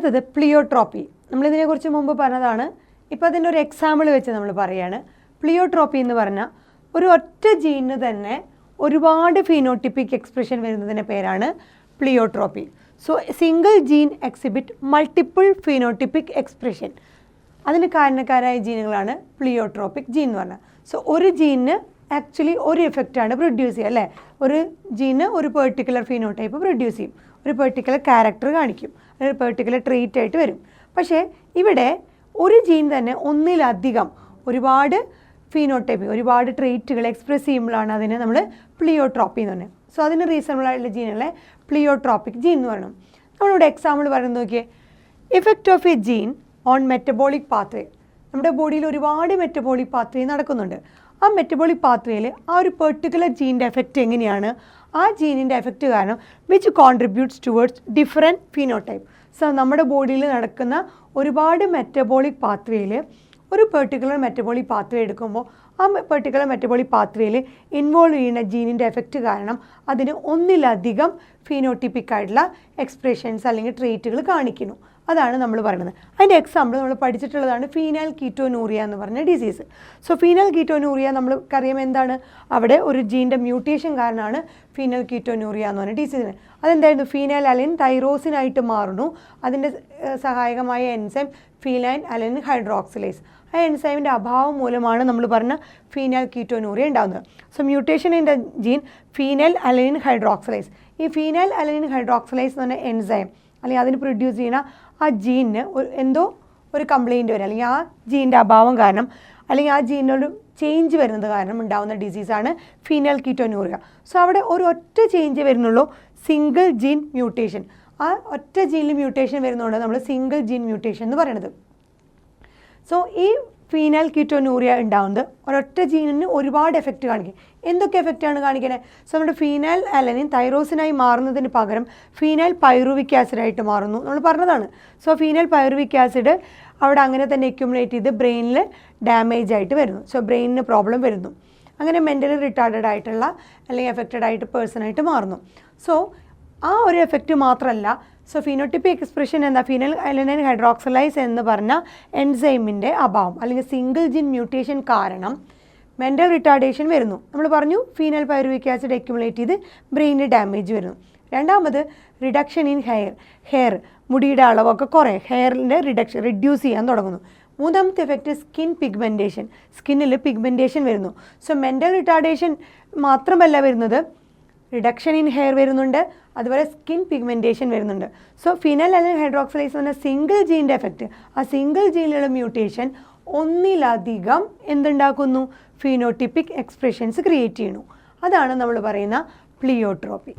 അടുത്തത് പ്ലിയോട്രോപ്പി. നമ്മളിതിനെക്കുറിച്ച് മുമ്പ് പറഞ്ഞതാണ്. ഇപ്പോൾ അതിൻ്റെ ഒരു എക്സാമ്പിൾ വെച്ച് നമ്മൾ പറയുകയാണ്. പ്ലിയോട്രോപ്പി എന്ന് പറഞ്ഞാൽ ഒരു ഒറ്റ ജീനിന് തന്നെ ഒരുപാട് ഫീനോട്ടിപ്പിക് എക്സ്പ്രഷൻ വരുന്നതിൻ്റെ പേരാണ് pleiotropy. So single gene exhibit multiple phenotypic expression. അതിന് കാരണക്കാരായ ജീനുകളാണ് പ്ലിയോട്രോപ്പിക് ജീൻ എന്ന് പറഞ്ഞാൽ. സോ ഒരു ജീനിന് ആക്ച്വലി ഒരു എഫക്റ്റാണ് പ്രൊഡ്യൂസ് ചെയ്യുക അല്ലേ. ഒരു ജീന് ഒരു പെർട്ടിക്കുലർ ഫീനോടൈപ്പ് പ്രൊഡ്യൂസ് ചെയ്യും, ഒരു പെർട്ടിക്കുലർ ക്യാരക്ടർ കാണിക്കും, ഒരു പെർട്ടിക്കുലർ ട്രീറ്റ് ആയിട്ട് വരും. പക്ഷേ ഇവിടെ ഒരു ജീൻ തന്നെ ഒന്നിലധികം ഒരുപാട് ഫീനോടൈപ്പ്, ഒരുപാട് ട്രീറ്റുകൾ എക്സ്പ്രസ് ചെയ്യുമ്പോഴാണ് അതിനെ നമ്മൾ പ്ലിയോട്രോപ്പി എന്ന് പറയുന്നത്. സോ അതിന് റീസണബിൾ ആയിട്ടുള്ള ജീനുകളെ പ്ലിയോട്രോപ്പിക് ജീൻ എന്ന് പറയണം. നമ്മളിവിടെ എക്സാമ്പിൾ പറയുന്നത് നോക്കിയേ, effect of a gene on metabolic pathway. നമ്മുടെ ബോഡിയിൽ ഒരുപാട് മെറ്റബോളിക് പാത്വേ നടക്കുന്നുണ്ട്. ആ മെറ്റബോളിക് പാത്വേയിൽ ആ ഒരു പെർട്ടിക്കുലർ ജീനിൻ്റെ എഫക്റ്റ് എങ്ങനെയാണ്, ആ ജീനിൻ്റെ എഫക്റ്റ് കാരണം which contributes towards different phenotype. So നമ്മുടെ ബോഡിയിൽ നടക്കുന്ന ഒരുപാട് മെറ്റബോളിക് പാത്വേയിൽ ഒരു പെർട്ടിക്കുലർ മെറ്റബോളിക് പാത്വേ എടുക്കുമ്പോൾ ആ പെർട്ടിക്കുലർ മെറ്റബോളിക് പാത്വേയിൽ ഇൻവോൾവ് ചെയ്യുന്ന ജീനിൻ്റെ എഫക്റ്റ് കാരണം അതിന് ഒന്നിലധികം ഫീനോട്ടിപ്പിക് ആയിട്ടുള്ള എക്സ്പ്രഷൻസ് അല്ലെങ്കിൽ ട്രീറ്റുകൾ കാണിക്കുന്നു. അതാണ് നമ്മൾ പറയുന്നത്. അതിൻ്റെ എക്സാമ്പിൾ നമ്മൾ പഠിച്ചിട്ടുള്ളതാണ് ഫീനൈൽ കീറ്റോനൂറിയ എന്ന് പറഞ്ഞ ഡിസീസ്. സോ ഫീനൈൽ കീറ്റോനൂറിയ നമ്മൾക്കറിയാം എന്താണ്, അവിടെ ഒരു ജീൻ്റെ മ്യൂട്ടേഷൻ കാരണമാണ് ഫീനൈൽ കീറ്റോനൂറിയ എന്ന് പറഞ്ഞ ഡിസീസിന്. അതെന്തായിരുന്നു, ഫീനൈൽ അലൈൻ തൈറോസിനായിട്ട് മാറുന്നു. അതിൻ്റെ സഹായകമായ എൻസൈം ഫീനൈൽ അലൈൻ ഹൈഡ്രോക്സിലേസ്. ആ എൻസൈമിൻ്റെ അഭാവം മൂലമാണ് നമ്മൾ പറഞ്ഞ ഫീനൈൽ കീറ്റോനൂറിയ ഉണ്ടാകുന്നത്. So mutation in the gene phenylalanine hydroxylase. ഈ ഫീനൈൽ അലൈൻ ഹൈഡ്രോക്സിലേസ് എന്ന് പറഞ്ഞ എൻസൈം അല്ലെങ്കിൽ അതിന് പ്രൊഡ്യൂസ് ചെയ്യുന്ന ആ ജീനിന് എന്തോ ഒരു കംപ്ലയിൻറ്റ് വരും, അല്ലെങ്കിൽ ആ ജീൻ്റെ അഭാവം കാരണം അല്ലെങ്കിൽ ആ ജീനിനൊരു ചേഞ്ച് വരുന്നത് കാരണം ഉണ്ടാകുന്ന ഡിസീസാണ് ഫീനൈൽ കീറ്റോനൂറിയ. സോ അവിടെ ഒരു ഒറ്റ ചേഞ്ച് വരുന്നുള്ളൂ, സിംഗിൾ ജീൻ മ്യൂട്ടേഷൻ. ആ ഒറ്റ ജീനിൽ മ്യൂട്ടേഷൻ വരുന്നതുകൊണ്ട് നമ്മൾ സിംഗിൾ ജീൻ മ്യൂട്ടേഷൻ എന്ന് പറയുന്നത്. സോ ഈ ഫീനൈൽ കീറ്റോനൂറിയ ഉണ്ടാകുന്നത് ഒരൊറ്റ ജീനിന് ഒരുപാട് എഫക്റ്റ് കാണിക്കും. എന്തൊക്കെ എഫക്റ്റാണ് കാണിക്കുന്നത്? സോ നമ്മുടെ ഫീനൈൽ അലനിൻ തൈറോസിനായി മാറുന്നതിന് പകരം ഫീനൈൽ പൈറുവിക് ആസിഡായിട്ട് മാറുന്നു, നമ്മൾ പറഞ്ഞതാണ്. സോ ഫീനൈൽ പൈറുവിക് ആസിഡ് അവിടെ അങ്ങനെ തന്നെ അക്യുമുലേറ്റ് ചെയ്ത് ബ്രെയിനിൽ ഡാമേജ് ആയിട്ട് വരുന്നു. സോ ബ്രെയിനിന് പ്രോബ്ലം വരുന്നു. അങ്ങനെ മെൻ്റലി റിട്ടാർഡഡ് ആയിട്ടുള്ള അല്ലെങ്കിൽ എഫക്റ്റഡ് ആയിട്ട് പേഴ്സണായിട്ട് മാറുന്നു. സോ ആ ഒരു എഫക്റ്റ് മാത്രമല്ല, സോ ഫീനോട്ടിപ്പിക് എക്സ്പ്രഷൻ എന്താ, ഫീനൈൽ അലൈൻ ഹൈഡ്രോക്സിലൈസ് എന്ന് പറഞ്ഞ എൻസൈമിൻ്റെ അഭാവം അല്ലെങ്കിൽ സിംഗിൾ ജീൻ മ്യൂട്ടേഷൻ കാരണം മെൻ്റൽ റിട്ടാർഡേഷൻ വരുന്നു. നമ്മൾ പറഞ്ഞു ഫീനൈൽ പൈറുവിക് ആസിഡ് അക്യുമുലേറ്റ് ചെയ്ത് ബ്രെയിനിന് ഡാമേജ് വരുന്നു. രണ്ടാമത് റിഡക്ഷൻ ഇൻ ഹെയർ മുടിയുടെ അളവൊക്കെ കുറേ, ഹെയറിൻ്റെ റിഡ്യൂസ് ചെയ്യാൻ തുടങ്ങുന്നു. മൂന്നാമത്തെ എഫക്റ്റ് സ്കിൻ പിഗ്മെൻറ്റേഷൻ, സ്കിന്നിൽ പിഗ്മെൻറ്റേഷൻ വരുന്നു. സോ മെൻ്റൽ റിട്ടാർഡേഷൻ മാത്രമല്ല വരുന്നത്, റിഡക്ഷൻ ഇൻ ഹെയർ വരുന്നുണ്ട്, അതുപോലെ സ്കിൻ പിഗ്മെൻറ്റേഷൻ വരുന്നുണ്ട്. സോ ഫീനൈൽ അലൈൻ ഹൈഡ്രോക്സിലൈസ് എന്ന സിംഗിൾ ജീൻ്റെ എഫക്റ്റ്, ആ സിംഗിൾ ജീനിലുള്ള മ്യൂട്ടേഷൻ ഒന്നിലധികം എന്തുണ്ടാക്കുന്നു, ഫീനോട്ടിപ്പിക് എക്സ്പ്രഷൻസ് ക്രിയേറ്റ് ചെയ്യുന്നു. അതാണ് നമ്മൾ പറയുന്ന പ്ലിയോട്രോപ്പി.